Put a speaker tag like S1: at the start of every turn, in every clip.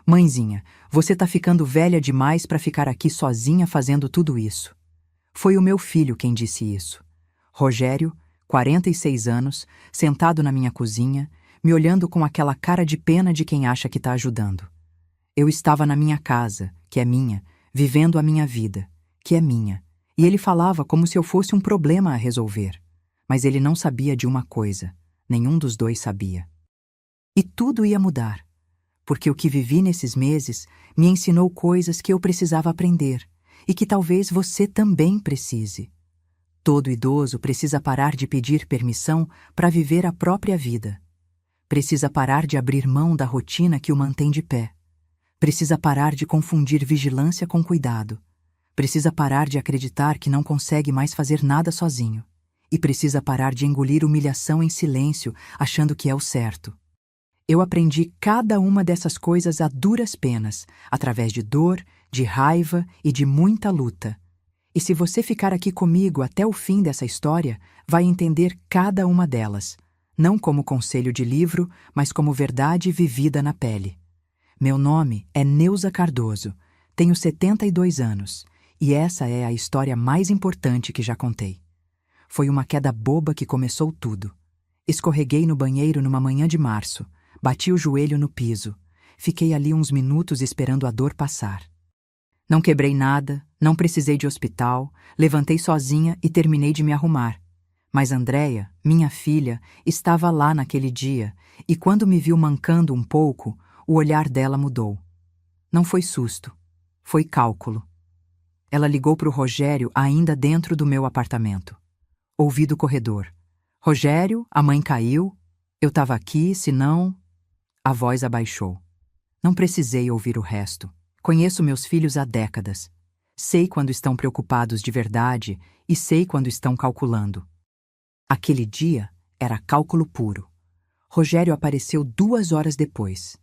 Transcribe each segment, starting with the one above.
S1: Mãezinha, você tá ficando velha demais para ficar aqui sozinha fazendo tudo isso. Foi o meu filho quem disse isso. Rogério, 46 anos, sentado na minha cozinha, me olhando com aquela cara de pena de quem acha que tá ajudando. Eu estava na minha casa, que é minha, vivendo a minha vida, que é minha, e ele falava como se eu fosse um problema a resolver. Mas ele não sabia de uma coisa, nenhum dos dois sabia. E tudo ia mudar, porque o que vivi nesses meses me ensinou coisas que eu precisava aprender e que talvez você também precise. Todo idoso precisa parar de pedir permissão para viver a própria vida. Precisa parar de abrir mão da rotina que o mantém de pé. Precisa parar de confundir vigilância com cuidado. Precisa parar de acreditar que não consegue mais fazer nada sozinho. E precisa parar de engolir humilhação em silêncio, achando que é o certo. Eu aprendi cada uma dessas coisas a duras penas, através de dor, de raiva e de muita luta. E se você ficar aqui comigo até o fim dessa história, vai entender cada uma delas, não como conselho de livro, mas como verdade vivida na pele. Meu nome é Neuza Cardoso, tenho 72 anos, e essa é a história mais importante que já contei. Foi uma queda boba que começou tudo. Escorreguei no banheiro numa manhã de março, bati o joelho no piso, fiquei ali uns minutos esperando a dor passar. Não quebrei nada, não precisei de hospital, levantei sozinha e terminei de me arrumar. Mas Andréia, minha filha, estava lá naquele dia, e quando me viu mancando um pouco, o olhar dela mudou. Não foi susto, foi cálculo. Ela ligou para o Rogério ainda dentro do meu apartamento. Ouvi do corredor. Rogério, a mãe caiu. Eu estava aqui, senão... A voz abaixou. Não precisei ouvir o resto. Conheço meus filhos há décadas. Sei quando estão preocupados de verdade e sei quando estão calculando. Aquele dia era cálculo puro. Rogério apareceu 2 horas depois.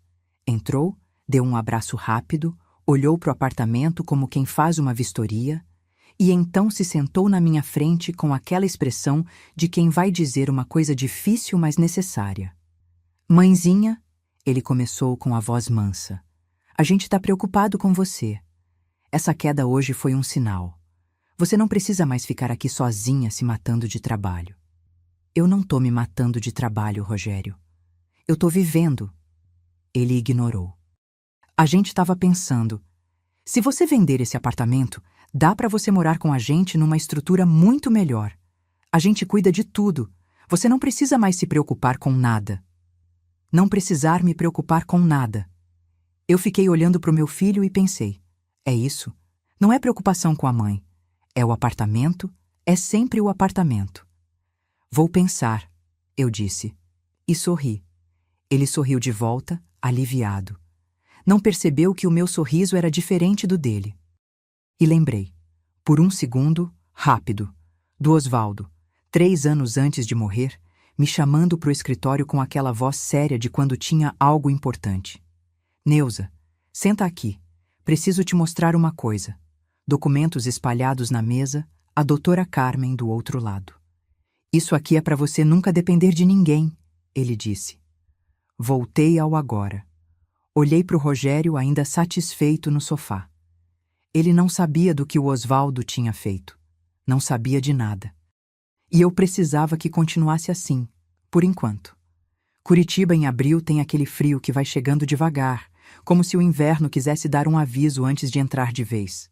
S1: Entrou, deu um abraço rápido, olhou para o apartamento como quem faz uma vistoria e então se sentou na minha frente com aquela expressão de quem vai dizer uma coisa difícil, mas necessária. Mãezinha, ele começou com a voz mansa. A gente está preocupado com você. Essa queda hoje foi um sinal. Você não precisa mais ficar aqui sozinha se matando de trabalho. Eu não tô me matando de trabalho, Rogério. Eu tô vivendo. Ele ignorou. A gente estava pensando, se você vender esse apartamento, dá para você morar com a gente numa estrutura muito melhor. A gente cuida de tudo. Você não precisa mais se preocupar com nada. Não precisar me preocupar com nada. Eu fiquei olhando para o meu filho e pensei, é isso? Não é preocupação com a mãe. É o apartamento, é sempre o apartamento. Vou pensar, eu disse. E sorri. Ele sorriu de volta, aliviado. Não percebeu que o meu sorriso era diferente do dele. E lembrei, por um segundo, rápido, do Osvaldo, 3 anos antes de morrer, me chamando para o escritório com aquela voz séria de quando tinha algo importante. Neuza, senta aqui. Preciso te mostrar uma coisa. Documentos espalhados na mesa, a doutora Carmen do outro lado. Isso aqui é para você nunca depender de ninguém, ele disse. Voltei ao agora. Olhei para o Rogério ainda satisfeito no sofá. Ele não sabia do que o Osvaldo tinha feito. Não sabia de nada. E eu precisava que continuasse assim, por enquanto. Curitiba em abril tem aquele frio que vai chegando devagar, como se o inverno quisesse dar um aviso antes de entrar de vez.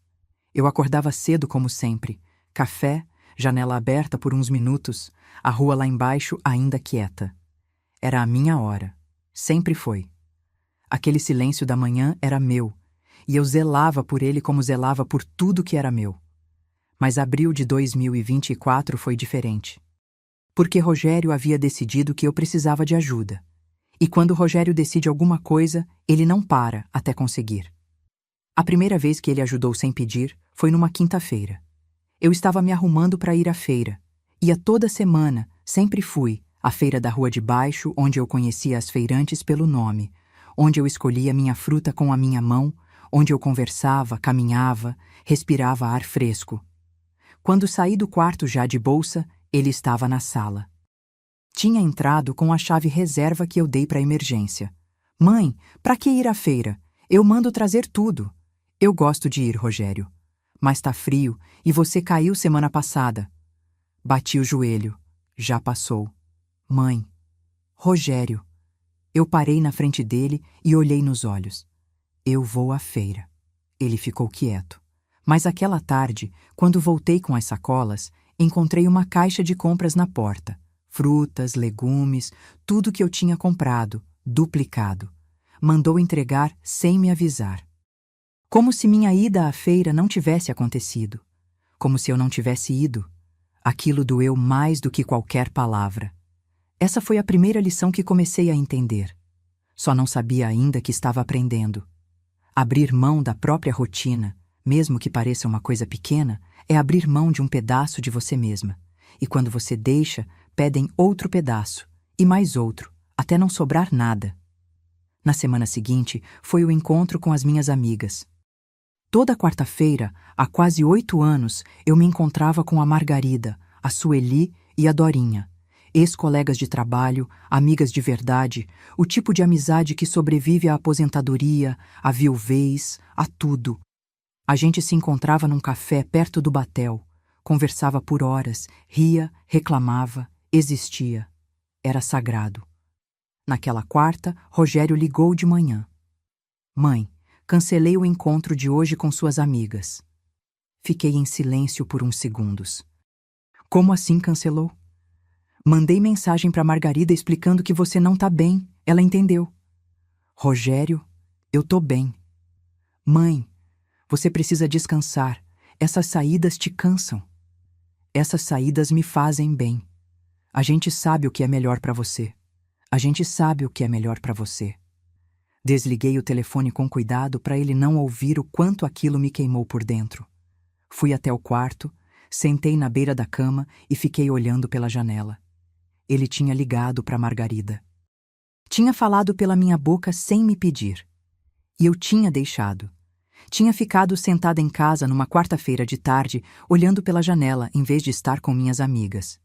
S1: Eu acordava cedo como sempre. Café, janela aberta por uns minutos, a rua lá embaixo ainda quieta. Era a minha hora. Sempre foi. Aquele silêncio da manhã era meu, e eu zelava por ele como zelava por tudo que era meu. Mas abril de 2024 foi diferente. Porque Rogério havia decidido que eu precisava de ajuda. E quando Rogério decide alguma coisa, ele não para até conseguir. A primeira vez que ele ajudou sem pedir foi numa quinta-feira. Eu estava me arrumando para ir à feira. Ia toda semana, sempre fui, à feira da Rua de Baixo, onde eu conhecia as feirantes pelo nome, onde eu escolhia minha fruta com a minha mão, onde eu conversava, caminhava, respirava ar fresco. Quando saí do quarto já de bolsa, ele estava na sala. Tinha entrado com a chave reserva que eu dei para emergência. Mãe, para que ir à feira? Eu mando trazer tudo. Eu gosto de ir, Rogério. Mas tá frio e você caiu semana passada. Bati o joelho. Já passou. Mãe. Rogério. Eu parei na frente dele e olhei nos olhos. Eu vou à feira. Ele ficou quieto. Mas aquela tarde, quando voltei com as sacolas, encontrei uma caixa de compras na porta. Frutas, legumes, tudo que eu tinha comprado, duplicado. Mandou entregar sem me avisar. Como se minha ida à feira não tivesse acontecido. Como se eu não tivesse ido. Aquilo doeu mais do que qualquer palavra. Essa foi a primeira lição que comecei a entender. Só não sabia ainda que estava aprendendo. Abrir mão da própria rotina, mesmo que pareça uma coisa pequena, é abrir mão de um pedaço de você mesma. E quando você deixa, pedem outro pedaço, e mais outro, até não sobrar nada. Na semana seguinte, foi o encontro com as minhas amigas. Toda quarta-feira, há quase 8 anos, eu me encontrava com a Margarida, a Sueli e a Dorinha. Ex-colegas de trabalho, amigas de verdade, o tipo de amizade que sobrevive à aposentadoria, à viuvez, a tudo. A gente se encontrava num café perto do Batel, conversava por horas, ria, reclamava, existia. Era sagrado. Naquela quarta, Rogério ligou de manhã. Mãe, cancelei o encontro de hoje com suas amigas. Fiquei em silêncio por uns segundos. Como assim cancelou? Mandei mensagem para Margarida explicando que você não tá bem. Ela entendeu. Rogério, eu tô bem. Mãe, você precisa descansar. Essas saídas te cansam. Essas saídas me fazem bem. A gente sabe o que é melhor para você. A gente sabe o que é melhor para você. Desliguei o telefone com cuidado para ele não ouvir o quanto aquilo me queimou por dentro. Fui até o quarto, sentei na beira da cama e fiquei olhando pela janela. Ele tinha ligado para Margarida. Tinha falado pela minha boca sem me pedir. E eu tinha deixado. Tinha ficado sentada em casa numa quarta-feira de tarde, olhando pela janela em vez de estar com minhas amigas.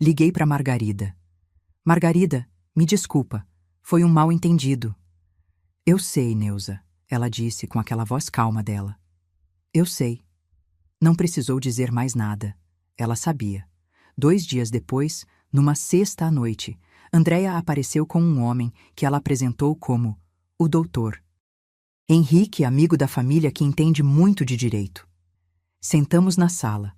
S1: Liguei para Margarida. Margarida, me desculpa. Foi um mal-entendido. Eu sei, Neuza, ela disse com aquela voz calma dela. Eu sei. Não precisou dizer mais nada. Ela sabia. 2 dias depois, numa sexta à noite, Andréia apareceu com um homem que ela apresentou como o doutor. Henrique, amigo da família que entende muito de direito. Sentamos na sala.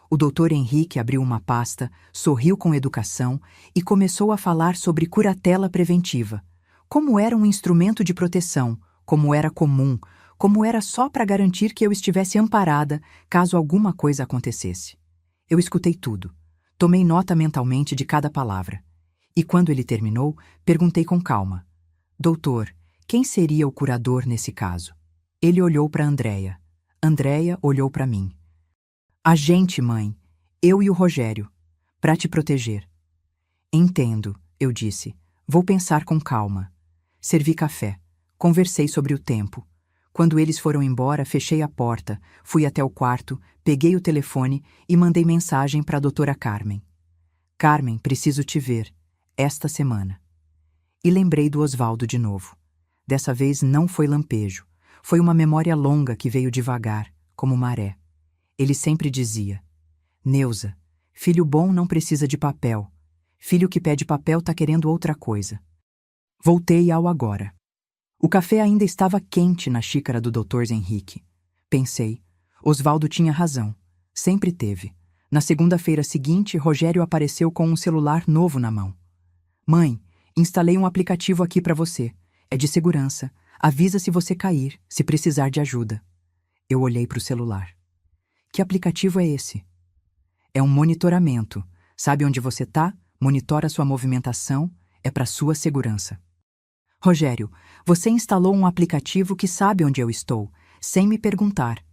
S1: O doutor Henrique abriu uma pasta, sorriu com educação e começou a falar sobre curatela preventiva. Como era um instrumento de proteção, como era comum, como era só para garantir que eu estivesse amparada caso alguma coisa acontecesse. Eu escutei tudo. Tomei nota mentalmente de cada palavra. E quando ele terminou, perguntei com calma. Doutor, quem seria o curador nesse caso? Ele olhou para Andréia. Andréia olhou para mim. A gente, mãe. Eu e o Rogério. Para te proteger. Entendo, eu disse. Vou pensar com calma. Servi café. Conversei sobre o tempo. Quando eles foram embora, fechei a porta, fui até o quarto, peguei o telefone e mandei mensagem para a doutora Carmen. Carmen, preciso te ver. Esta semana. E lembrei do Osvaldo de novo. Dessa vez não foi lampejo. Foi uma memória longa que veio devagar, como maré. Ele sempre dizia: Neuza, filho bom não precisa de papel. Filho que pede papel tá querendo outra coisa. Voltei ao agora. O café ainda estava quente na xícara do Dr. Henrique. Pensei, Osvaldo tinha razão. Sempre teve. Na segunda-feira seguinte, Rogério apareceu com um celular novo na mão. Mãe, instalei um aplicativo aqui para você. É de segurança. Avisa se você cair, se precisar de ajuda. Eu olhei para o celular. Que aplicativo é esse? É um monitoramento. Sabe onde você tá? Monitora sua movimentação. É para sua segurança. Rogério, você instalou um aplicativo que sabe onde eu estou, sem me perguntar.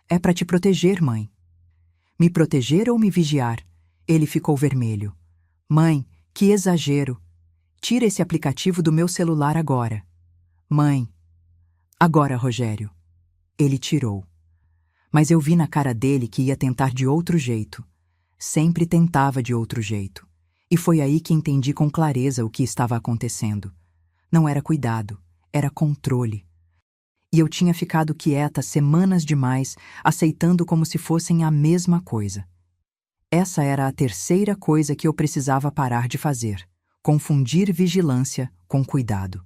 S1: É para te proteger, mãe. Me proteger ou me vigiar? Ele ficou vermelho. Mãe, que exagero. Tira esse aplicativo do meu celular agora. Mãe. Agora, Rogério. Ele tirou. Mas eu vi na cara dele que ia tentar de outro jeito. Sempre tentava de outro jeito. E foi aí que entendi com clareza o que estava acontecendo. Não era cuidado, era controle. E eu tinha ficado quieta semanas demais, aceitando como se fossem a mesma coisa. Essa era a terceira coisa que eu precisava parar de fazer: confundir vigilância com cuidado.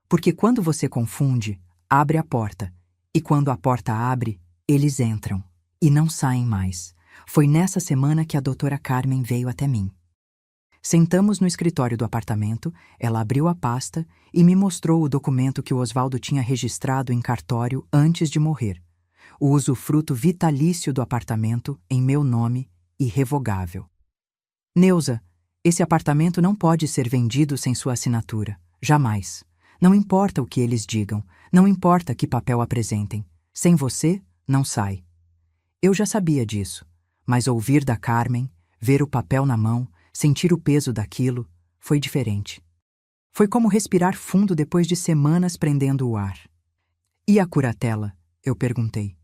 S1: Porque quando você confunde, abre a porta. E quando a porta abre, eles entram. E não saem mais. Foi nessa semana que a doutora Carmen veio até mim. Sentamos no escritório do apartamento, ela abriu a pasta e me mostrou o documento que o Osvaldo tinha registrado em cartório antes de morrer. O usufruto vitalício do apartamento em meu nome, irrevogável. Neuza, esse apartamento não pode ser vendido sem sua assinatura. Jamais. Não importa o que eles digam, não importa que papel apresentem. Sem você, não sai. Eu já sabia disso, mas ouvir da Carmen, ver o papel na mão, sentir o peso daquilo, foi diferente. Foi como respirar fundo depois de semanas prendendo o ar. E a curatela? Eu perguntei.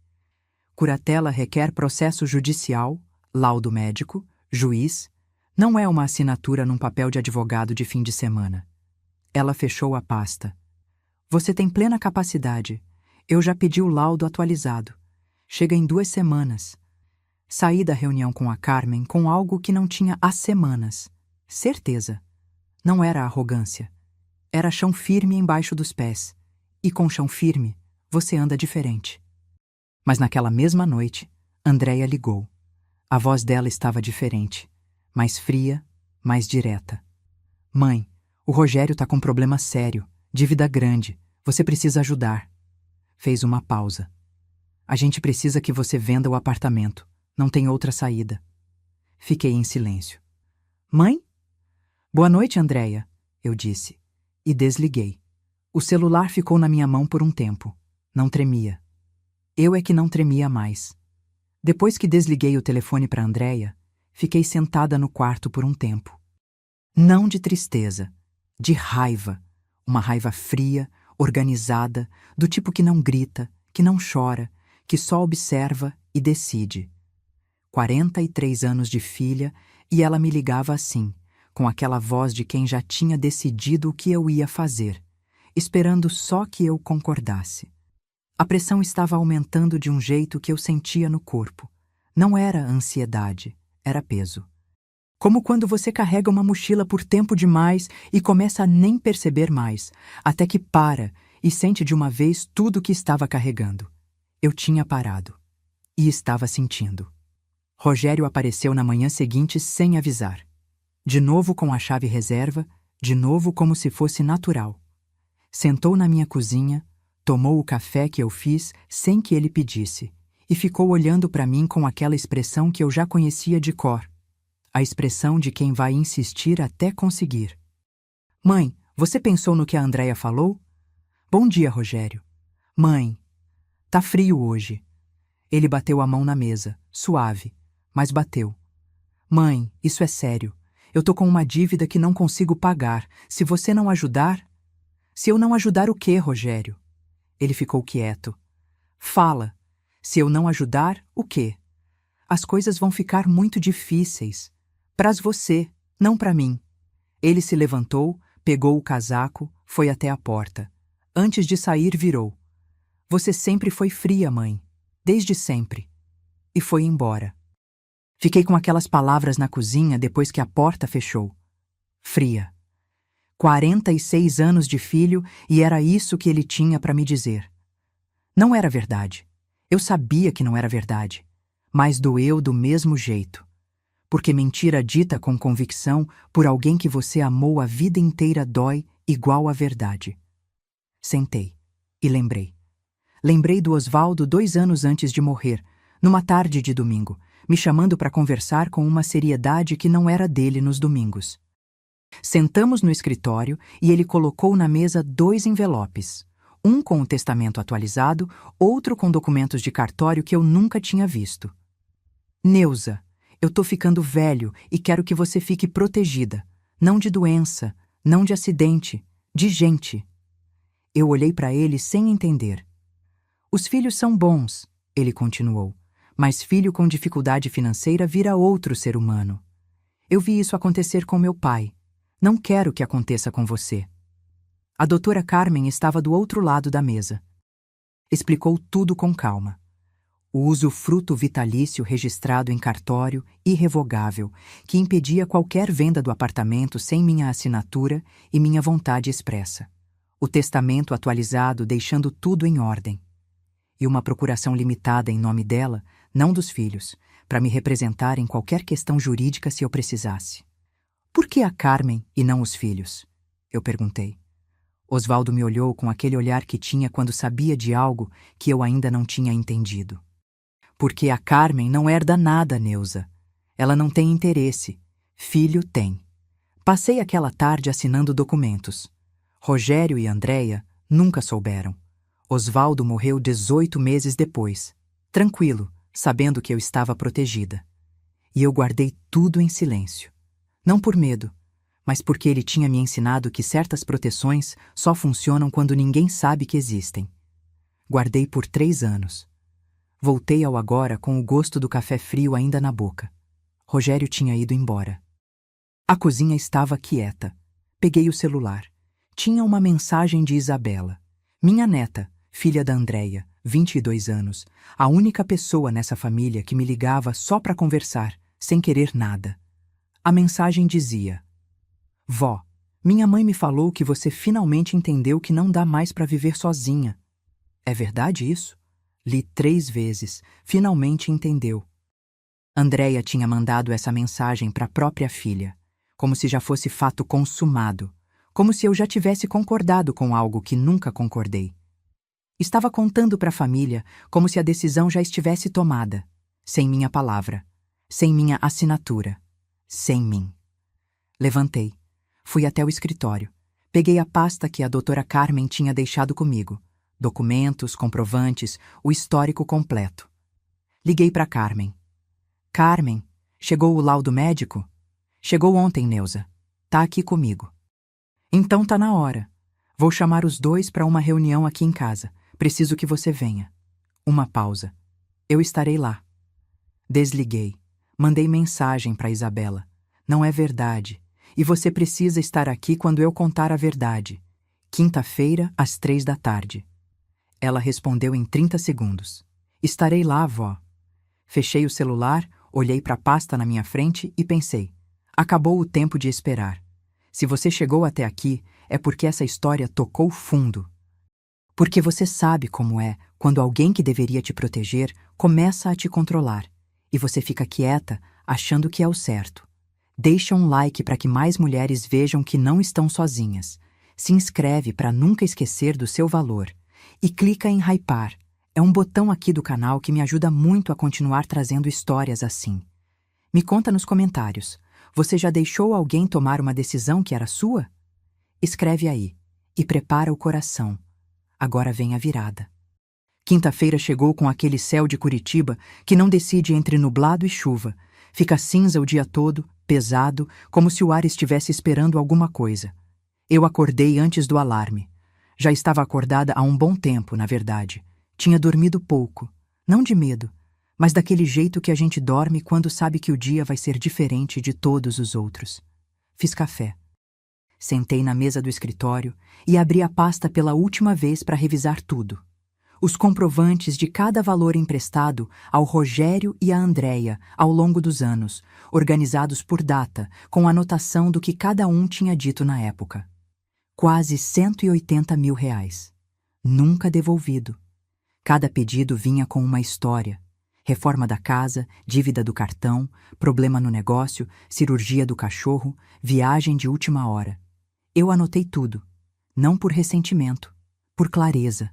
S1: Curatela requer processo judicial, laudo médico, juiz. Não é uma assinatura num papel de advogado de fim de semana. Ela fechou a pasta. Você tem plena capacidade. Eu já pedi o laudo atualizado. Chega em 2 semanas. Saí da reunião com a Carmen com algo que não tinha há semanas. Certeza. Não era arrogância. Era chão firme embaixo dos pés. E com chão firme, você anda diferente. Mas naquela mesma noite, Andréia ligou. A voz dela estava diferente. Mais fria, mais direta. Mãe, o Rogério tá com um problema sério. Dívida grande. Você precisa ajudar. Fez uma pausa. A gente precisa que você venda o apartamento. Não tem outra saída. Fiquei em silêncio. Mãe? Boa noite, Andréia, eu disse. E desliguei. O celular ficou na minha mão por um tempo. Não tremia. Eu é que não tremia mais. Depois que desliguei o telefone para Andréia, fiquei sentada no quarto por um tempo. Não de tristeza, de raiva. Uma raiva fria, organizada, do tipo que não grita, que não chora, que só observa e decide. 43 anos de filha, e ela me ligava assim, com aquela voz de quem já tinha decidido o que eu ia fazer, esperando só que eu concordasse. A pressão estava aumentando de um jeito que eu sentia no corpo. Não era ansiedade, era peso. Como quando você carrega uma mochila por tempo demais e começa a nem perceber mais, até que para e sente de uma vez tudo o que estava carregando. Eu tinha parado. E estava sentindo. Rogério apareceu na manhã seguinte sem avisar. De novo com a chave reserva, de novo como se fosse natural. Sentou na minha cozinha, tomou o café que eu fiz sem que ele pedisse e ficou olhando para mim com aquela expressão que eu já conhecia de cor. A expressão de quem vai insistir até conseguir. Mãe, você pensou no que a Andréia falou? Bom dia, Rogério. Mãe, tá frio hoje. Ele bateu a mão na mesa, suave, mas bateu. Mãe, isso é sério. Eu tô com uma dívida que não consigo pagar. Se você não ajudar... Se eu não ajudar o quê, Rogério? Ele ficou quieto. Fala. Se eu não ajudar, o quê? As coisas vão ficar muito difíceis. Pras você, não pra mim. Ele se levantou, pegou o casaco, foi até a porta. Antes de sair, virou. Você sempre foi fria, mãe. Desde sempre. E foi embora. Fiquei com aquelas palavras na cozinha depois que a porta fechou. Fria. 46 anos de filho e era isso que ele tinha para me dizer. Não era verdade. Eu sabia que não era verdade. Mas doeu do mesmo jeito. Porque mentira dita com convicção por alguém que você amou a vida inteira dói igual a verdade. Sentei e lembrei. Lembrei do Osvaldo 2 anos antes de morrer, numa tarde de domingo, me chamando para conversar com uma seriedade que não era dele nos domingos. Sentamos no escritório e ele colocou na mesa 2 envelopes, um com o testamento atualizado, outro com documentos de cartório que eu nunca tinha visto. Neuza, eu tô ficando velho e quero que você fique protegida, não de doença, não de acidente, de gente. Eu olhei para ele sem entender. Os filhos são bons, ele continuou, mas filho com dificuldade financeira vira outro ser humano. Eu vi isso acontecer com meu pai. Não quero que aconteça com você. A doutora Carmen estava do outro lado da mesa. Explicou tudo com calma. O usufruto vitalício registrado em cartório irrevogável, que impedia qualquer venda do apartamento sem minha assinatura e minha vontade expressa. O testamento atualizado deixando tudo em ordem. E uma procuração limitada em nome dela, não dos filhos, para me representar em qualquer questão jurídica se eu precisasse. Por que a Carmen e não os filhos? Eu perguntei. Osvaldo me olhou com aquele olhar que tinha quando sabia de algo que eu ainda não tinha entendido. Porque a Carmen não herda nada, Neuza. Ela não tem interesse. Filho tem. Passei aquela tarde assinando documentos. Rogério e Andréia nunca souberam. Osvaldo morreu 18 meses depois. Tranquilo, sabendo que eu estava protegida. E eu guardei tudo em silêncio. Não por medo, mas porque ele tinha me ensinado que certas proteções só funcionam quando ninguém sabe que existem. Guardei por 3 anos. Voltei ao agora com o gosto do café frio ainda na boca. Rogério tinha ido embora. A cozinha estava quieta. Peguei o celular. Tinha uma mensagem de Isabela. Minha neta, filha da Andréia, 22 anos, a única pessoa nessa família que me ligava só para conversar, sem querer nada. A mensagem dizia: Vó, minha mãe me falou que você finalmente entendeu que não dá mais para viver sozinha. É verdade isso? Li 3 vezes. Finalmente entendeu. Andréia tinha mandado essa mensagem para a própria filha, como se já fosse fato consumado, como se eu já tivesse concordado com algo que nunca concordei. Estava contando para a família como se a decisão já estivesse tomada, sem minha palavra, sem minha assinatura, sem mim. Levantei, fui até o escritório, peguei a pasta que a doutora Carmen tinha deixado comigo, documentos, comprovantes, o histórico completo. Liguei para Carmen. Carmen, chegou o laudo médico? Chegou ontem, Neuza. Tá aqui comigo. Então tá na hora. Vou chamar os 2 para uma reunião aqui em casa. Preciso que você venha. Uma pausa. Eu estarei lá. Desliguei. Mandei mensagem para Isabela. Não é verdade. E você precisa estar aqui quando eu contar a verdade. Quinta-feira, às 3 da tarde. Ela respondeu em 30 segundos. Estarei lá, vó. Fechei o celular, olhei para a pasta na minha frente e pensei. Acabou o tempo de esperar. Se você chegou até aqui, é porque essa história tocou fundo. Porque você sabe como é quando alguém que deveria te proteger começa a te controlar. E você fica quieta, achando que é o certo. Deixa um like para que mais mulheres vejam que não estão sozinhas. Se inscreve para nunca esquecer do seu valor. E clica em hypar. É um botão aqui do canal que me ajuda muito a continuar trazendo histórias assim. Me conta nos comentários. Você já deixou alguém tomar uma decisão que era sua? Escreve aí. E prepara o coração. Agora vem a virada. Quinta-feira chegou com aquele céu de Curitiba que não decide entre nublado e chuva. Fica cinza o dia todo, pesado, como se o ar estivesse esperando alguma coisa. Eu acordei antes do alarme. Já estava acordada há um bom tempo, na verdade. Tinha dormido pouco. Não de medo, mas daquele jeito que a gente dorme quando sabe que o dia vai ser diferente de todos os outros. Fiz café. Sentei na mesa do escritório e abri a pasta pela última vez para revisar tudo. Os comprovantes de cada valor emprestado ao Rogério e à Andréia ao longo dos anos, organizados por data, com anotação do que cada um tinha dito na época. Quase R$180 mil. Nunca devolvido. Cada pedido vinha com uma história. Reforma da casa, dívida do cartão, problema no negócio, cirurgia do cachorro, viagem de última hora. Eu anotei tudo. Não por ressentimento, por clareza.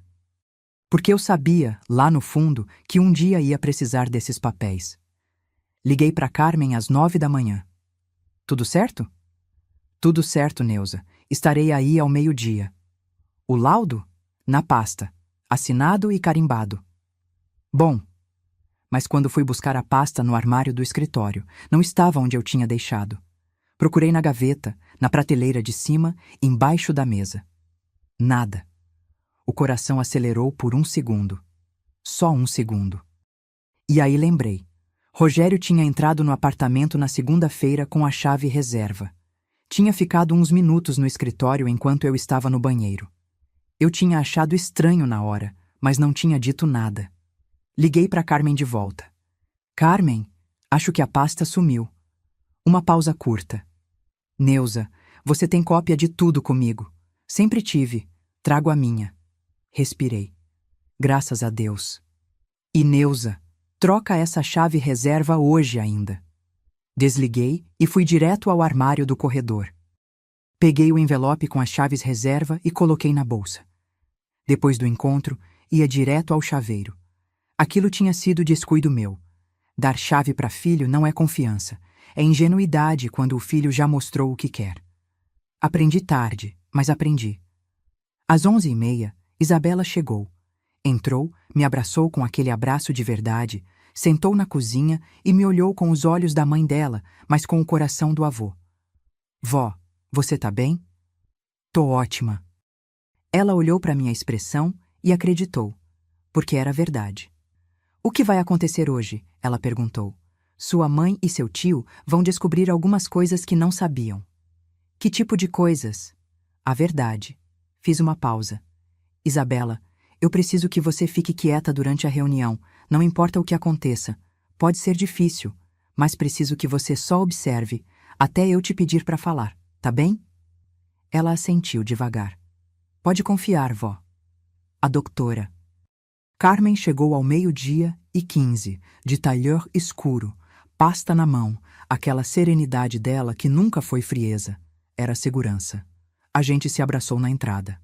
S1: Porque eu sabia, lá no fundo, que um dia ia precisar desses papéis. Liguei para Carmen às 9 da manhã. Tudo certo? Tudo certo, Neuza. Estarei aí ao meio-dia. O laudo? Na pasta. Assinado e carimbado. Bom, mas quando fui buscar a pasta no armário do escritório, não estava onde eu tinha deixado. Procurei na gaveta, na prateleira de cima, embaixo da mesa. Nada. O coração acelerou por 1 segundo. Só 1 segundo. E aí lembrei. Rogério tinha entrado no apartamento na segunda-feira com a chave reserva. Tinha ficado uns minutos no escritório enquanto eu estava no banheiro. Eu tinha achado estranho na hora, mas não tinha dito nada. Liguei para Carmen de volta. Carmen, acho que a pasta sumiu. Uma pausa curta. Neuza, você tem cópia de tudo comigo. Sempre tive. Trago a minha. Respirei. Graças a Deus. E Neuza, troca essa chave reserva hoje ainda. Desliguei e fui direto ao armário do corredor. Peguei o envelope com as chaves reserva e coloquei na bolsa. Depois do encontro, ia direto ao chaveiro. Aquilo tinha sido descuido meu. Dar chave para filho não é confiança. É ingenuidade quando o filho já mostrou o que quer. Aprendi tarde, mas aprendi. Às 11h30, Isabela chegou. Entrou, me abraçou com aquele abraço de verdade, sentou na cozinha e me olhou com os olhos da mãe dela, mas com o coração do avô. Vó, você tá bem? Tô ótima. Ela olhou para minha expressão e acreditou, porque era verdade. O que vai acontecer hoje? Ela perguntou. Sua mãe e seu tio vão descobrir algumas coisas que não sabiam. Que tipo de coisas? A verdade. Fiz uma pausa. Isabela, eu preciso que você fique quieta durante a reunião, não importa o que aconteça. Pode ser difícil, mas preciso que você só observe, até eu te pedir para falar, tá bem? Ela assentiu devagar. Pode confiar, vó. A doutora. Carmen chegou ao 12h15, de tailleur escuro, pasta na mão, aquela serenidade dela que nunca foi frieza. Era segurança. A gente se abraçou na entrada.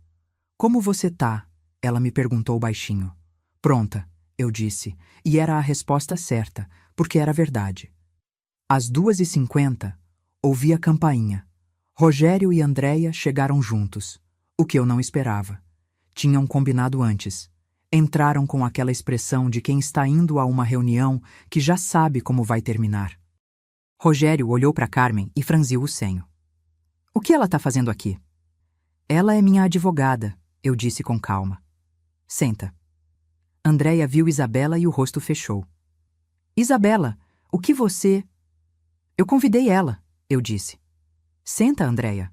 S1: Como você tá? Ela me perguntou baixinho. Pronta, eu disse, e era a resposta certa, porque era verdade. Às 2h50, ouvi a campainha. Rogério e Andréia chegaram juntos, o que eu não esperava. Tinham combinado antes. Entraram com aquela expressão de quem está indo a uma reunião que já sabe como vai terminar. Rogério olhou para Carmen e franziu o senho. O que ela está fazendo aqui? Ela é minha advogada, eu disse com calma. Senta. Andréia viu Isabela e o rosto fechou. Isabela, o que você... Eu convidei ela, eu disse. Senta, Andréia.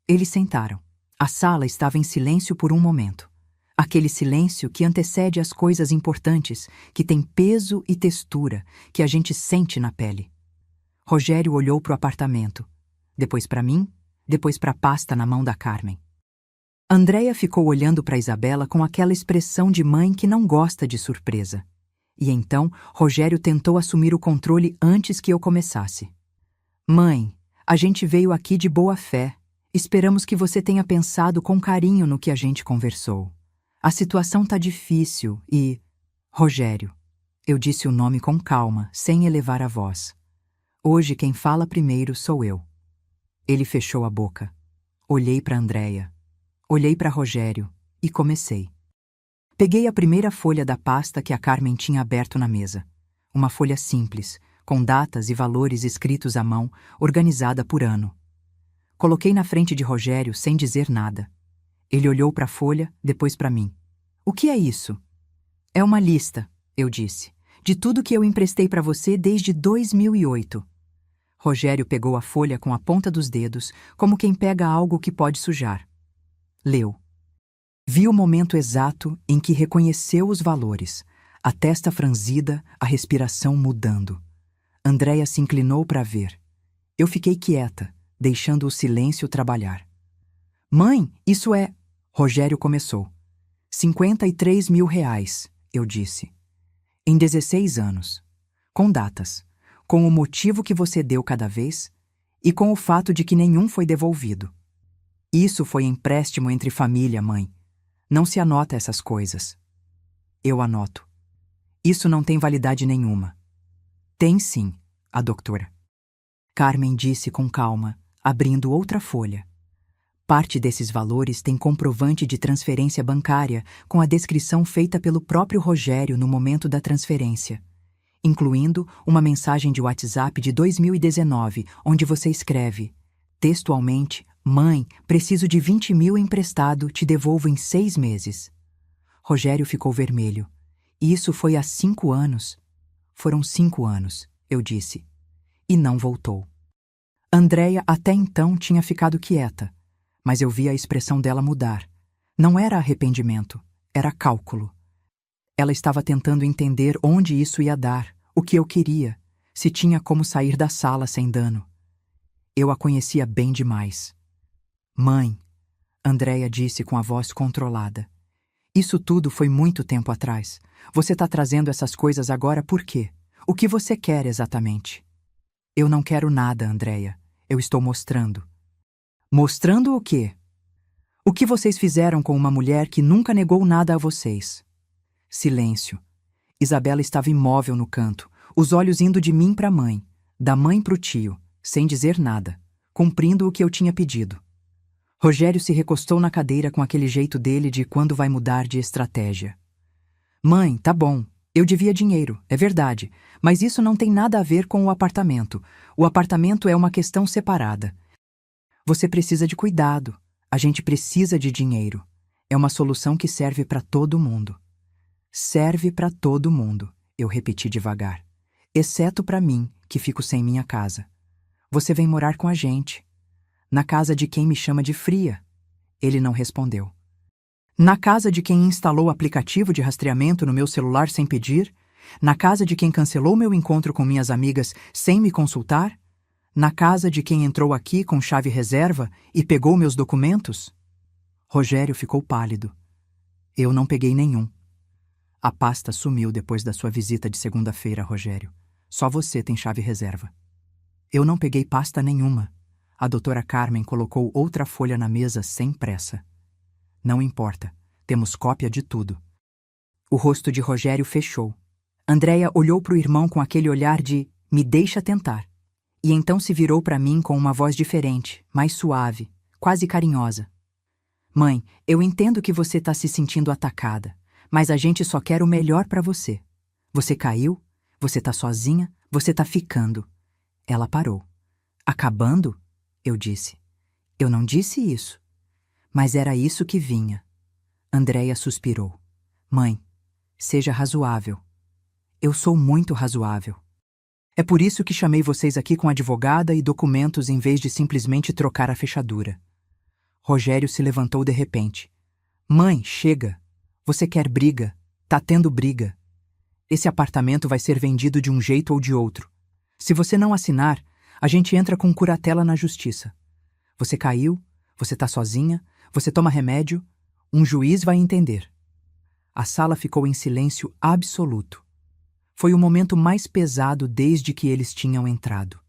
S1: Eles sentaram. A sala estava em silêncio por um momento. Aquele silêncio que antecede as coisas importantes, que tem peso e textura, que a gente sente na pele. Rogério olhou para o apartamento, depois para mim, depois para a pasta na mão da Carmen. Andréia ficou olhando para Isabela com aquela expressão de mãe que não gosta de surpresa. E então, Rogério tentou assumir o controle antes que eu começasse. Mãe, a gente veio aqui de boa fé. Esperamos que você tenha pensado com carinho no que a gente conversou. A situação tá difícil e... Rogério. Eu disse o nome com calma, sem elevar a voz. Hoje quem fala primeiro sou eu. Ele fechou a boca. Olhei para Andréia. Olhei para Rogério e comecei. Peguei a primeira folha da pasta que a Carmen tinha aberto na mesa. Uma folha simples, com datas e valores escritos à mão, organizada por ano. Coloquei na frente de Rogério sem dizer nada. Ele olhou para a folha, depois para mim. O que é isso? É uma lista, eu disse, de tudo que eu emprestei para você desde 2008. Rogério pegou a folha com a ponta dos dedos, como quem pega algo que pode sujar. Leu. Vi o momento exato em que reconheceu os valores, a testa franzida, a respiração mudando. Andréia se inclinou para ver. Eu fiquei quieta, deixando o silêncio trabalhar. Mãe, isso é... Rogério começou. 53 mil reais, eu disse. Em 16 anos. Com datas. Com o motivo que você deu cada vez e com o fato de que nenhum foi devolvido. Isso foi empréstimo entre família, mãe. Não se anota essas coisas. Eu anoto. Isso não tem validade nenhuma. Tem sim, a doutora. Carmen disse com calma, abrindo outra folha. Parte desses valores tem comprovante de transferência bancária com a descrição feita pelo próprio Rogério no momento da transferência, incluindo uma mensagem de WhatsApp de 2019, onde você escreve, textualmente, mãe, preciso de 20 mil emprestado, te devolvo em 6 meses. Rogério ficou vermelho. E isso foi há 5 anos. Foram 5 anos, eu disse. E não voltou. Andréia até então tinha ficado quieta, mas eu vi a expressão dela mudar. Não era arrependimento, era cálculo. Ela estava tentando entender onde isso ia dar, o que eu queria, se tinha como sair da sala sem dano. Eu a conhecia bem demais. Mãe, Andréia disse com a voz controlada. Isso tudo foi muito tempo atrás. Você está trazendo essas coisas agora por quê? O que você quer exatamente? Eu não quero nada, Andréia. Eu estou mostrando. Mostrando o quê? O que vocês fizeram com uma mulher que nunca negou nada a vocês? Silêncio. Isabela estava imóvel no canto, os olhos indo de mim para a mãe, da mãe para o tio, sem dizer nada, cumprindo o que eu tinha pedido. Rogério se recostou na cadeira com aquele jeito dele de quando vai mudar de estratégia. Mãe, tá bom. Eu devia dinheiro, é verdade, mas isso não tem nada a ver com o apartamento. O apartamento é uma questão separada. Você precisa de cuidado. A gente precisa de dinheiro. É uma solução que serve para todo mundo. Serve para todo mundo, eu repeti devagar. Exceto para mim, que fico sem minha casa. Você vem morar com a gente. Na casa de quem me chama de fria. Ele não respondeu. Na casa de quem instalou o aplicativo de rastreamento no meu celular sem pedir? Na casa de quem cancelou meu encontro com minhas amigas sem me consultar? Na casa de quem entrou aqui com chave reserva e pegou meus documentos? Rogério ficou pálido. Eu não peguei nenhum. A pasta sumiu depois da sua visita de segunda-feira, Rogério. Só você tem chave reserva. Eu não peguei pasta nenhuma. A doutora Carmen colocou outra folha na mesa sem pressa. Não importa, temos cópia de tudo. O rosto de Rogério fechou. Andréia olhou para o irmão com aquele olhar de "me deixa tentar". E então se virou para mim com uma voz diferente, mais suave, quase carinhosa. Mãe, eu entendo que você está se sentindo atacada, mas a gente só quer o melhor para você. Você caiu, você está sozinha, você está ficando. Ela parou. Acabando? Eu disse. Eu não disse isso. Mas era isso que vinha. Andréia suspirou. Mãe, seja razoável. Eu sou muito razoável. É por isso que chamei vocês aqui com advogada e documentos em vez de simplesmente trocar a fechadura. Rogério se levantou de repente. Mãe, chega. Você quer briga. Tá tendo briga. Esse apartamento vai ser vendido de um jeito ou de outro. Se você não assinar, a gente entra com curatela na justiça. Você caiu, você tá sozinha, você toma remédio, um juiz vai entender. A sala ficou em silêncio absoluto. Foi o momento mais pesado desde que eles tinham entrado.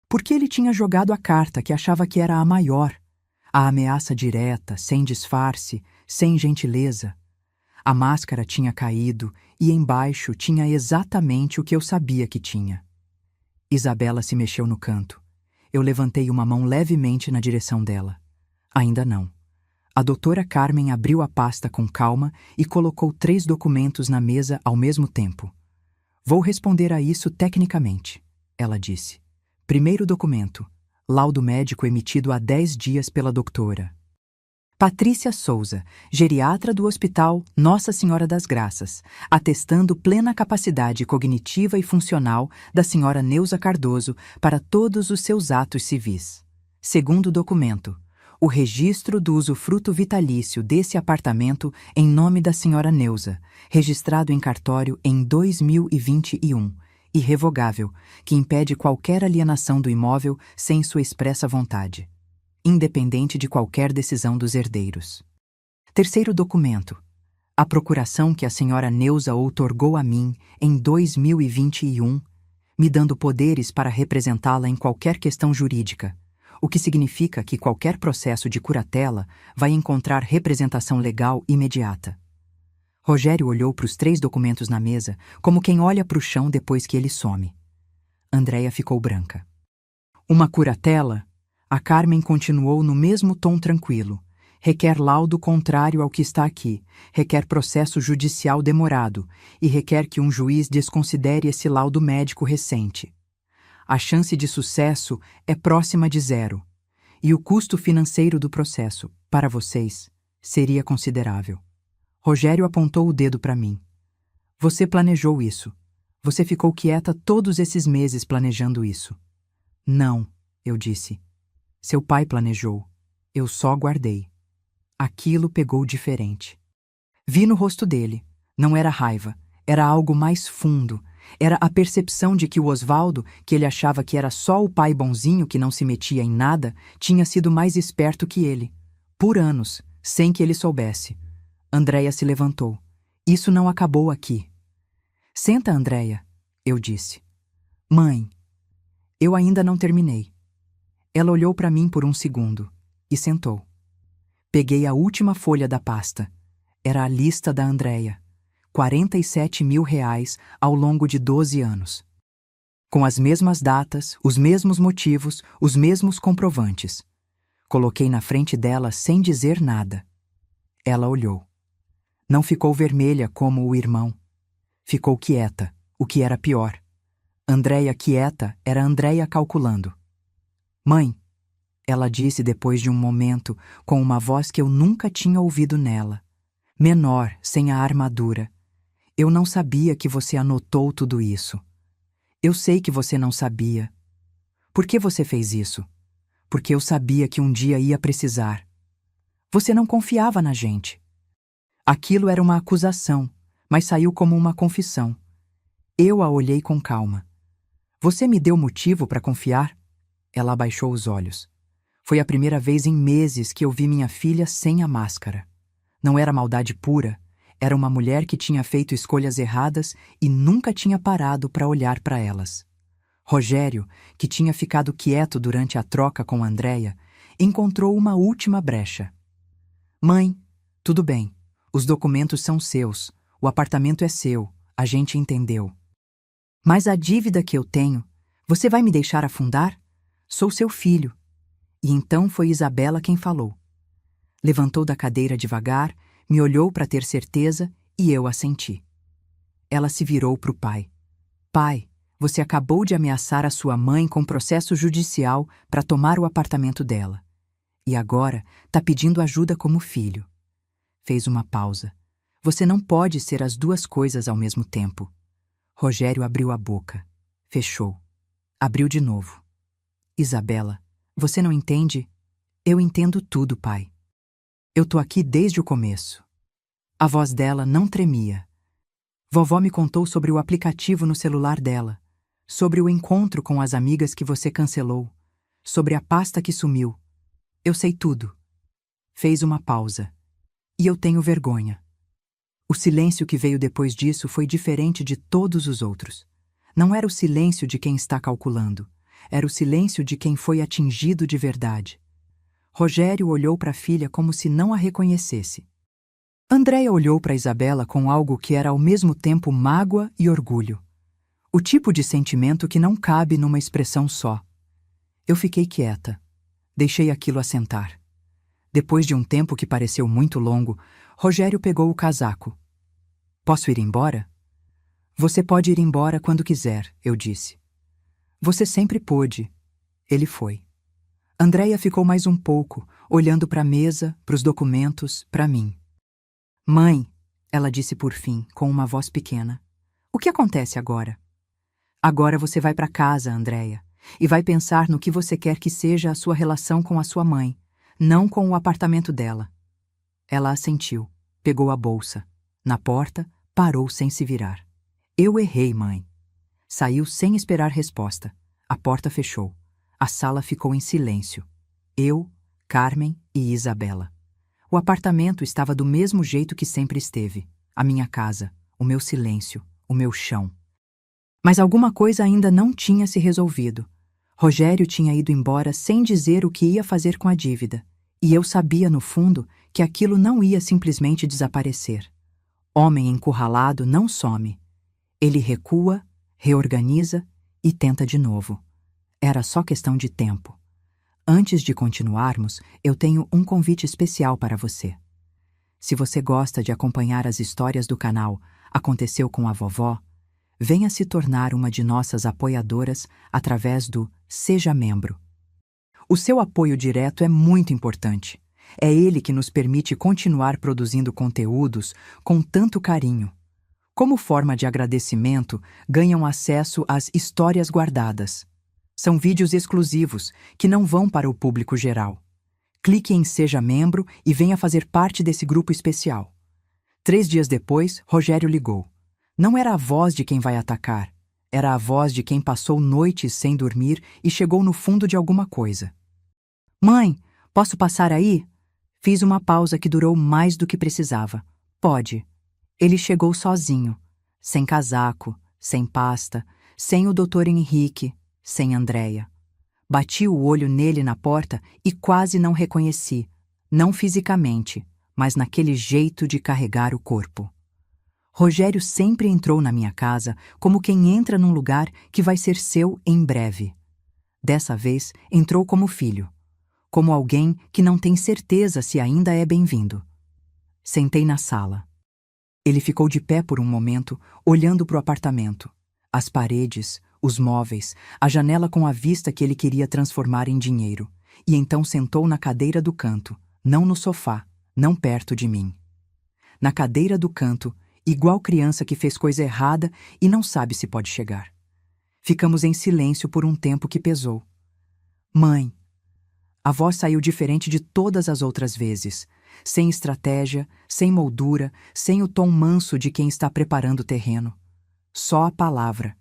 S1: Porque ele tinha jogado a carta que achava que era a maior, a ameaça direta, sem disfarce, sem gentileza. A máscara tinha caído e embaixo tinha exatamente o que eu sabia que tinha. Isabela se mexeu no canto. Eu levantei uma mão levemente na direção dela. Ainda não. A doutora Carmen abriu a pasta com calma e colocou 3 documentos na mesa ao mesmo tempo. Vou responder a isso tecnicamente, ela disse. Primeiro documento. Laudo médico emitido há 10 dias pela doutora Patrícia Souza, geriatra do Hospital Nossa Senhora das Graças, atestando plena capacidade cognitiva e funcional da senhora Neuza Cardoso para todos os seus atos civis. Segundo documento, o registro do usufruto vitalício desse apartamento em nome da senhora Neuza, registrado em cartório em 2021, irrevogável, que impede qualquer alienação do imóvel sem sua expressa vontade, independente de qualquer decisão dos herdeiros. Terceiro documento. A procuração que a senhora Neuza outorgou a mim em 2021, me dando poderes para representá-la em qualquer questão jurídica, o que significa que qualquer processo de curatela vai encontrar representação legal imediata. Rogério olhou para os 3 documentos na mesa, como quem olha para o chão depois que ele some. Andréia ficou branca. Uma curatela? A Carmen continuou no mesmo tom tranquilo. Requer laudo contrário ao que está aqui, requer processo judicial demorado e requer que um juiz desconsidere esse laudo médico recente. A chance de sucesso é próxima de 0. E o custo financeiro do processo, para vocês, seria considerável. Rogério apontou o dedo para mim. Você planejou isso. Você ficou quieta todos esses meses planejando isso. Não, eu disse. Seu pai planejou. Eu só guardei. Aquilo pegou diferente. Vi no rosto dele. Não era raiva, era algo mais fundo. Era a percepção de que o Osvaldo, que ele achava que era só o pai bonzinho que não se metia em nada, tinha sido mais esperto que ele. Por anos, sem que ele soubesse. Andréia se levantou. Isso não acabou aqui. Senta, Andréia, eu disse. Mãe, eu ainda não terminei. Ela olhou para mim por um segundo e sentou. Peguei a última folha da pasta. Era a lista da Andréia. 47 mil reais ao longo de 12 anos. Com as mesmas datas, os mesmos motivos, os mesmos comprovantes. Coloquei na frente dela sem dizer nada. Ela olhou. Não ficou vermelha como o irmão. Ficou quieta, o que era pior. Andréia quieta era Andréia calculando. Mãe, ela disse depois de um momento, com uma voz que eu nunca tinha ouvido nela. Menor, sem a armadura. Eu não sabia que você anotou tudo isso. Eu sei que você não sabia. Por que você fez isso? Porque eu sabia que um dia ia precisar. Você não confiava na gente. Aquilo era uma acusação, mas saiu como uma confissão. Eu a olhei com calma. Você me deu motivo para confiar? Ela abaixou os olhos. Foi a primeira vez em meses que eu vi minha filha sem a máscara. Não era maldade pura. Era uma mulher que tinha feito escolhas erradas e nunca tinha parado para olhar para elas. Rogério, que tinha ficado quieto durante a troca com Andréia, encontrou uma última brecha. Mãe, tudo bem. Os documentos são seus. O apartamento é seu. A gente entendeu. Mas a dívida que eu tenho, você vai me deixar afundar? Sou seu filho. E então foi Isabela quem falou. Levantou da cadeira devagar, me olhou para ter certeza e eu assenti. Ela se virou para o pai. Pai, você acabou de ameaçar a sua mãe com processo judicial para tomar o apartamento dela. E agora tá pedindo ajuda como filho. Fez uma pausa. Você não pode ser as duas coisas ao mesmo tempo. Rogério abriu a boca. Fechou. Abriu de novo. Isabela, você não entende? Eu entendo tudo, pai. Eu tô aqui desde o começo. A voz dela não tremia. Vovó me contou sobre o aplicativo no celular dela, sobre o encontro com as amigas que você cancelou, sobre a pasta que sumiu. Eu sei tudo. Fez uma pausa. E eu tenho vergonha. O silêncio que veio depois disso foi diferente de todos os outros. Não era o silêncio de quem está calculando. Era o silêncio de quem foi atingido de verdade. Rogério olhou para a filha como se não a reconhecesse. Andréia olhou para Isabela com algo que era ao mesmo tempo mágoa e orgulho. O tipo de sentimento que não cabe numa expressão só. Eu fiquei quieta. Deixei aquilo assentar. Depois de um tempo que pareceu muito longo, Rogério pegou o casaco. Posso ir embora? Você pode ir embora quando quiser, eu disse. Você sempre pôde. Ele foi. Andréia ficou mais um pouco, olhando para a mesa, para os documentos, para mim. Mãe, ela disse por fim, com uma voz pequena. O que acontece agora? Agora você vai para casa, Andréia, e vai pensar no que você quer que seja a sua relação com a sua mãe, não com o apartamento dela. Ela assentiu, pegou a bolsa. Na porta, parou sem se virar. Eu errei, mãe. Saiu sem esperar resposta. A porta fechou. A sala ficou em silêncio. Eu, Carmen e Isabela. O apartamento estava do mesmo jeito que sempre esteve. A minha casa, o meu silêncio, o meu chão. Mas alguma coisa ainda não tinha se resolvido. Rogério tinha ido embora sem dizer o que ia fazer com a dívida. E eu sabia, no fundo, que aquilo não ia simplesmente desaparecer. Homem encurralado não some. Ele recua, reorganiza e tenta de novo. Era só questão de tempo. Antes de continuarmos, eu tenho um convite especial para você. Se você gosta de acompanhar as histórias do canal Aconteceu com a Vovó, venha se tornar uma de nossas apoiadoras através do Seja Membro. O seu apoio direto é muito importante. É ele que nos permite continuar produzindo conteúdos com tanto carinho. Como forma de agradecimento, ganham acesso às histórias guardadas. São vídeos exclusivos, que não vão para o público geral. Clique em Seja Membro e venha fazer parte desse grupo especial. 3 dias depois, Rogério ligou. Não era a voz de quem vai atacar. Era a voz de quem passou noites sem dormir e chegou no fundo de alguma coisa. Mãe, posso passar aí? Fiz uma pausa que durou mais do que precisava. Pode. Ele chegou sozinho, sem casaco, sem pasta, sem o Dr. Henrique, sem Andréia. Bati o olho nele na porta e quase não reconheci, não fisicamente, mas naquele jeito de carregar o corpo. Rogério sempre entrou na minha casa como quem entra num lugar que vai ser seu em breve. Dessa vez, entrou como filho, como alguém que não tem certeza se ainda é bem-vindo. Sentei na sala. Ele ficou de pé por um momento, olhando para o apartamento. As paredes, os móveis, a janela com a vista que ele queria transformar em dinheiro, e então sentou na cadeira do canto, não no sofá, não perto de mim. Na cadeira do canto, igual criança que fez coisa errada e não sabe se pode chegar. Ficamos em silêncio por um tempo que pesou. Mãe. A voz saiu diferente de todas as outras vezes, sem estratégia, sem moldura, sem o tom manso de quem está preparando o terreno. Só a palavra.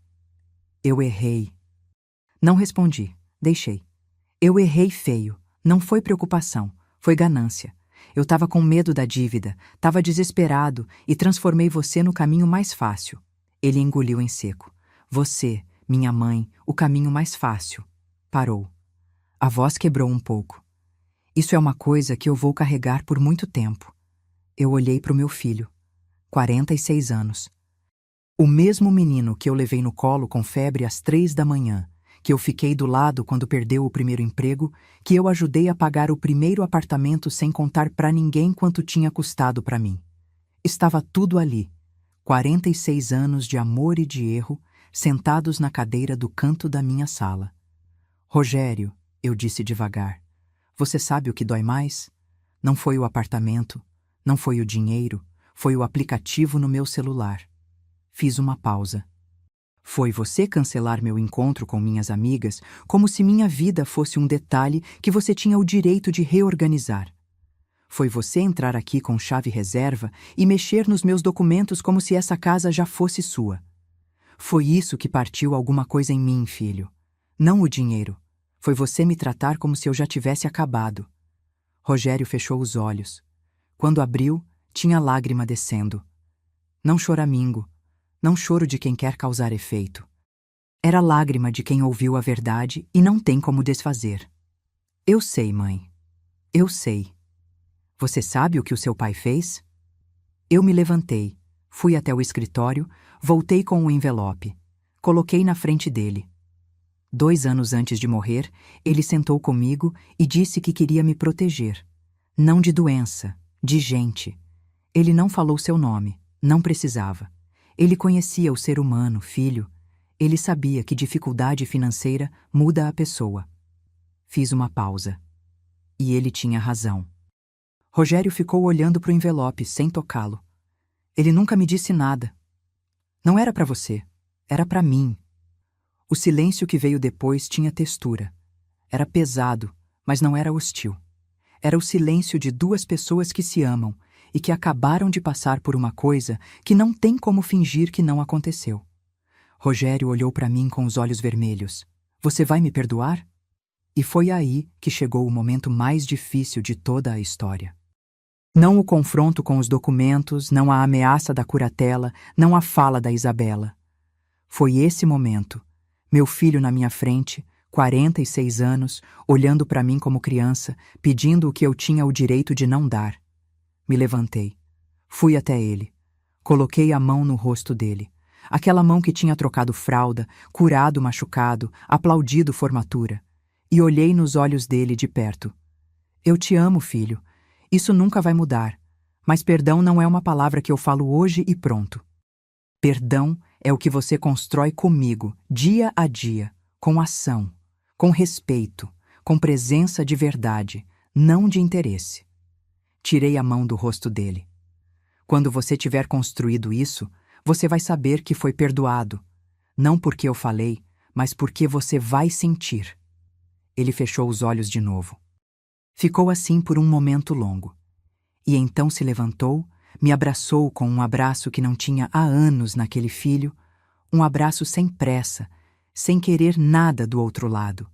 S1: Eu errei. Não respondi, deixei. Eu errei feio, não foi preocupação, foi ganância. Eu estava com medo da dívida, estava desesperado e transformei você no caminho mais fácil. Ele engoliu em seco. Você, minha mãe, o caminho mais fácil. Parou. A voz quebrou um pouco. Isso é uma coisa que eu vou carregar por muito tempo. Eu olhei para o meu filho. 46 anos. O mesmo menino que eu levei no colo com febre às 3 da manhã, que eu fiquei do lado quando perdeu o primeiro emprego, que eu ajudei a pagar o primeiro apartamento sem contar para ninguém quanto tinha custado para mim. Estava tudo ali. 46 anos de amor e de erro, sentados na cadeira do canto da minha sala. Rogério, eu disse devagar, você sabe o que dói mais? Não foi o apartamento, não foi o dinheiro, foi o aplicativo no meu celular. Fiz uma pausa. Foi você cancelar meu encontro com minhas amigas como se minha vida fosse um detalhe que você tinha o direito de reorganizar. Foi você entrar aqui com chave reserva e mexer nos meus documentos como se essa casa já fosse sua. Foi isso que partiu alguma coisa em mim, filho. Não o dinheiro. Foi você me tratar como se eu já tivesse acabado. Rogério fechou os olhos. Quando abriu, tinha lágrima descendo. Não choramingo. Não choro de quem quer causar efeito. Era lágrima de quem ouviu a verdade e não tem como desfazer. Eu sei, mãe. Eu sei. Você sabe o que o seu pai fez? Eu me levantei, fui até o escritório, voltei com o envelope. Coloquei na frente dele. 2 anos antes de morrer, ele sentou comigo e disse que queria me proteger. Não de doença, de gente. Ele não falou seu nome, não precisava. Ele conhecia o ser humano, filho. Ele sabia que dificuldade financeira muda a pessoa. Fiz uma pausa. E ele tinha razão. Rogério ficou olhando para o envelope, sem tocá-lo. Ele nunca me disse nada. Não era para você, era para mim. O silêncio que veio depois tinha textura. Era pesado, mas não era hostil. Era o silêncio de 2 pessoas que se amam e que acabaram de passar por uma coisa que não tem como fingir que não aconteceu. Rogério olhou para mim com os olhos vermelhos. Você vai me perdoar? E foi aí que chegou o momento mais difícil de toda a história. Não o confronto com os documentos, não a ameaça da curatela, não a fala da Isabela. Foi esse momento. Meu filho na minha frente, 46 anos, olhando para mim como criança, pedindo o que eu tinha o direito de não dar. Me levantei. Fui até ele. Coloquei a mão no rosto dele. Aquela mão que tinha trocado fralda, curado machucado, aplaudido formatura. E olhei nos olhos dele de perto. Eu te amo, filho. Isso nunca vai mudar. Mas perdão não é uma palavra que eu falo hoje e pronto. Perdão é o que você constrói comigo, dia a dia, com ação, com respeito, com presença de verdade, não de interesse. Tirei a mão do rosto dele. Quando você tiver construído isso, você vai saber que foi perdoado. Não porque eu falei, mas porque você vai sentir. Ele fechou os olhos de novo. Ficou assim por um momento longo. E então se levantou, me abraçou com um abraço que não tinha há anos naquele filho, um abraço sem pressa, sem querer nada do outro lado,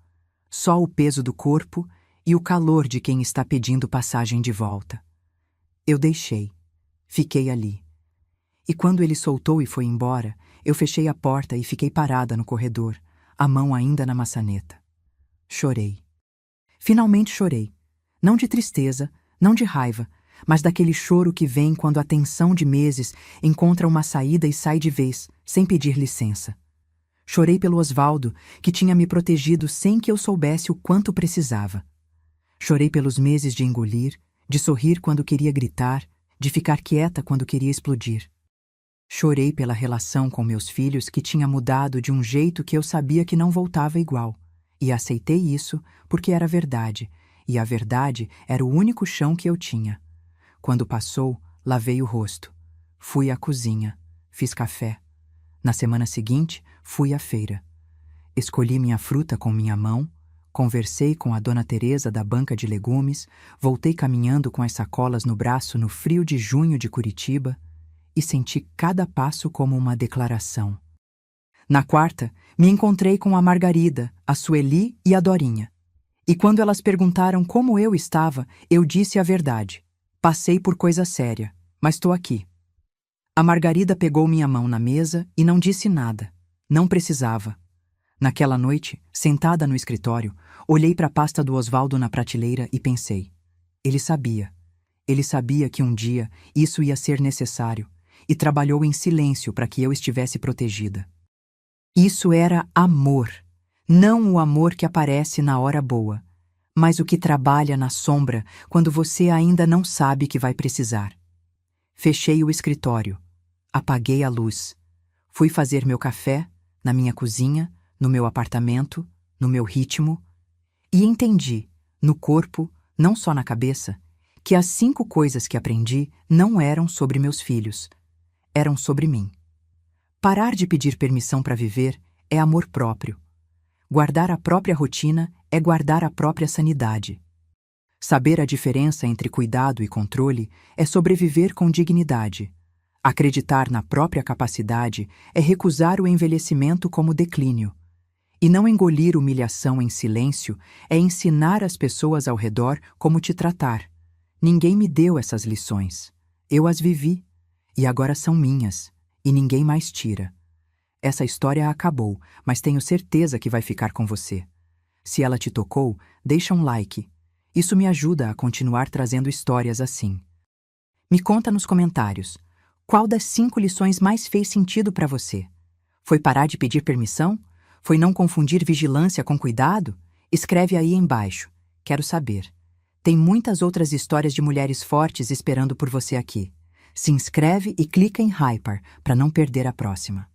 S1: só o peso do corpo e o calor de quem está pedindo passagem de volta. Eu deixei, fiquei ali. E quando ele soltou e foi embora, eu fechei a porta e fiquei parada no corredor, a mão ainda na maçaneta. Chorei. Finalmente chorei. Não de tristeza, não de raiva, mas daquele choro que vem quando a tensão de meses encontra uma saída e sai de vez, sem pedir licença. Chorei pelo Osvaldo, que tinha me protegido sem que eu soubesse o quanto precisava. Chorei pelos meses de engolir, de sorrir quando queria gritar, de ficar quieta quando queria explodir. Chorei pela relação com meus filhos que tinha mudado de um jeito que eu sabia que não voltava igual. E aceitei isso porque era verdade, e a verdade era o único chão que eu tinha. Quando passou, lavei o rosto. Fui à cozinha, fiz café. Na semana seguinte, fui à feira. Escolhi minha fruta com minha mão, conversei com a dona Teresa da banca de legumes, voltei caminhando com as sacolas no braço no frio de junho de Curitiba e senti cada passo como uma declaração. Na quarta, me encontrei com a Margarida, a Sueli e a Dorinha. E quando elas perguntaram como eu estava, eu disse a verdade. Passei por coisa séria, mas estou aqui. A Margarida pegou minha mão na mesa e não disse nada. Não precisava. Naquela noite, sentada no escritório, olhei para a pasta do Osvaldo na prateleira e pensei. Ele sabia. Ele sabia que um dia isso ia ser necessário e trabalhou em silêncio para que eu estivesse protegida. Isso era amor. Não o amor que aparece na hora boa, mas o que trabalha na sombra quando você ainda não sabe que vai precisar. Fechei o escritório. Apaguei a luz. Fui fazer meu café, na minha cozinha, no meu apartamento, no meu ritmo, e entendi, no corpo, não só na cabeça, que as 5 coisas que aprendi não eram sobre meus filhos, eram sobre mim. Parar de pedir permissão para viver é amor próprio. Guardar a própria rotina é guardar a própria sanidade. Saber a diferença entre cuidado e controle é sobreviver com dignidade. Acreditar na própria capacidade é recusar o envelhecimento como declínio. E não engolir humilhação em silêncio é ensinar as pessoas ao redor como te tratar. Ninguém me deu essas lições. Eu as vivi. E agora são minhas. E ninguém mais tira. Essa história acabou, mas tenho certeza que vai ficar com você. Se ela te tocou, deixa um like. Isso me ajuda a continuar trazendo histórias assim. Me conta nos comentários. Qual das 5 lições mais fez sentido para você? Foi parar de pedir permissão? Foi não confundir vigilância com cuidado? Escreve aí embaixo. Quero saber. Tem muitas outras histórias de mulheres fortes esperando por você aqui. Se inscreve e clica em Hyper para não perder a próxima.